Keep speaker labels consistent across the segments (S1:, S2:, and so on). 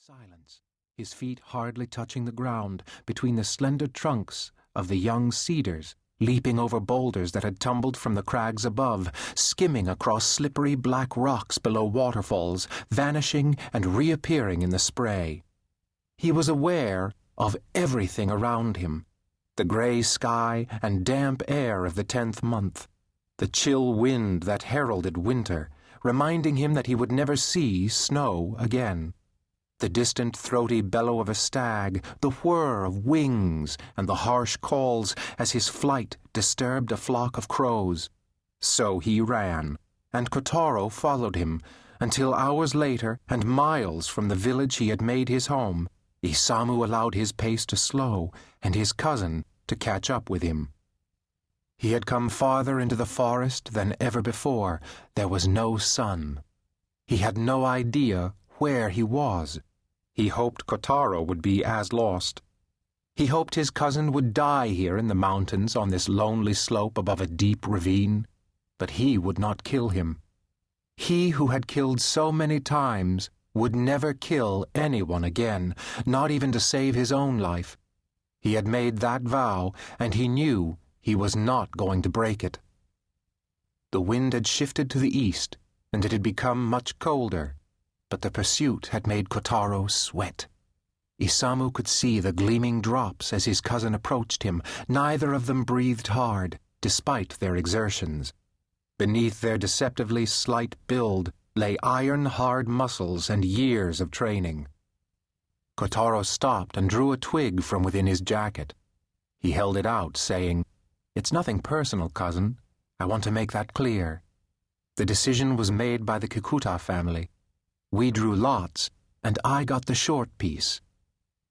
S1: silence, his feet hardly touching the ground between the slender trunks of the young cedars, leaping over boulders that had tumbled from the crags above, skimming across slippery black rocks below waterfalls, vanishing and reappearing in the spray. He was aware of everything around him, the grey sky and damp air of the 10th month, the chill wind that heralded winter, reminding him that he would never see snow again. The distant throaty bellow of a stag, the whir of wings, and the harsh calls as his flight disturbed a flock of crows. So he ran, and Kotaro followed him, until hours later, and miles from the village he had made his home, Isamu allowed his pace to slow, and his cousin to catch up with him. He had come farther into the forest than ever before. There was no sun. He had no idea where he was. He hoped Kotaro would be as lost. He hoped his cousin would die here in the mountains on this lonely slope above a deep ravine. But he would not kill him. He who had killed so many times would never kill anyone again, not even to save his own life. He had made that vow, and he knew he was not going to break it. The wind had shifted to the east, and it had become much colder. But the pursuit had made Kotaro sweat. Isamu could see the gleaming drops as his cousin approached him. Neither of them breathed hard, despite their exertions. Beneath their deceptively slight build lay iron-hard muscles and years of training. Kotaro stopped and drew a twig from within his jacket. He held it out, saying, "It's nothing personal, cousin. I want to make that clear. The decision was made by the Kikuta family. We drew lots, and I got the short piece.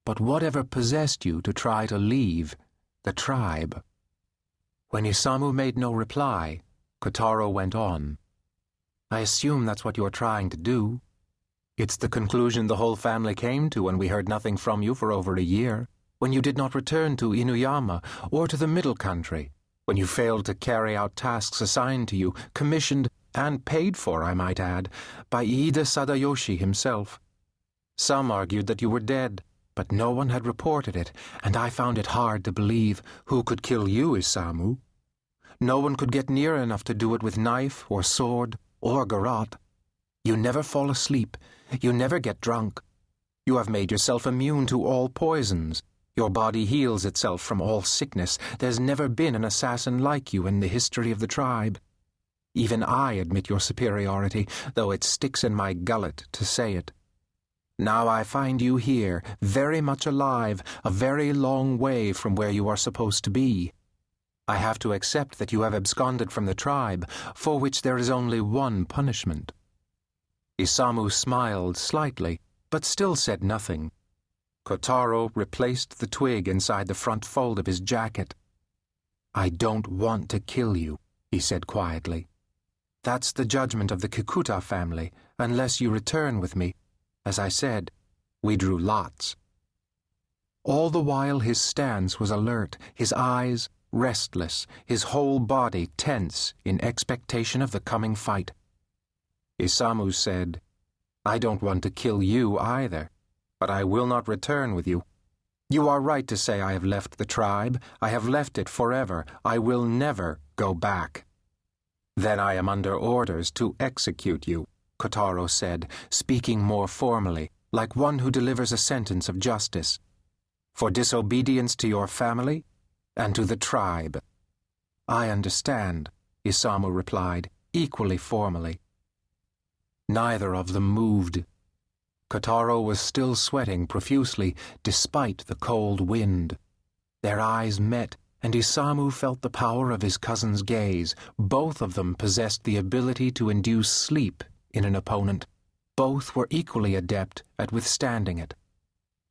S1: But whatever possessed you to try to leave the tribe?" When Isamu made no reply, Kotaro went on. "I assume that's what you're trying to do. It's the conclusion the whole family came to when we heard nothing from you for over a year, when you did not return to Inuyama or to the Middle Country, when you failed to carry out tasks assigned to you, commissioned and paid for, I might add, by Iida Sadayoshi himself. Some argued that you were dead, but no one had reported it, and I found it hard to believe who could kill you, Isamu. No one could get near enough to do it with knife or sword or garrote. You never fall asleep. You never get drunk. You have made yourself immune to all poisons. Your body heals itself from all sickness. There's never been an assassin like you in the history of the tribe. Even I admit your superiority, though it sticks in my gullet to say it. Now I find you here, very much alive, a very long way from where you are supposed to be. I have to accept that you have absconded from the tribe, for which there is only one punishment." Isamu smiled slightly, but still said nothing. Kotaro replaced the twig inside the front fold of his jacket. "I don't want to kill you," he said quietly. "That's the judgment of the Kikuta family, unless you return with me. As I said, we drew lots." All the while his stance was alert, his eyes restless, his whole body tense in expectation of the coming fight. Isamu said, "I don't want to kill you either, but I will not return with you. You are right to say I have left the tribe. I have left it forever. I will never go back." "Then I am under orders to execute you," Kotaro said, speaking more formally, like one who delivers a sentence of justice. "For disobedience to your family and to the tribe." "I understand," Isamu replied, equally formally. Neither of them moved. Kotaro was still sweating profusely, despite the cold wind. Their eyes met, and Isamu felt the power of his cousin's gaze. Both of them possessed the ability to induce sleep in an opponent. Both were equally adept at withstanding it.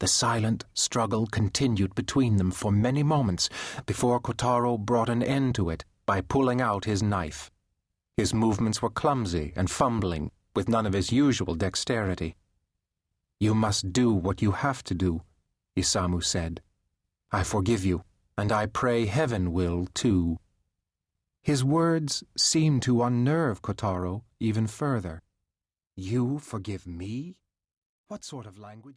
S1: The silent struggle continued between them for many moments before Kotaro brought an end to it by pulling out his knife. His movements were clumsy and fumbling, with none of his usual dexterity. "You must do what you have to do," Isamu said. "I forgive you, and I pray heaven will, too." His words seemed to unnerve Kotaro even further. "You forgive me? What sort of language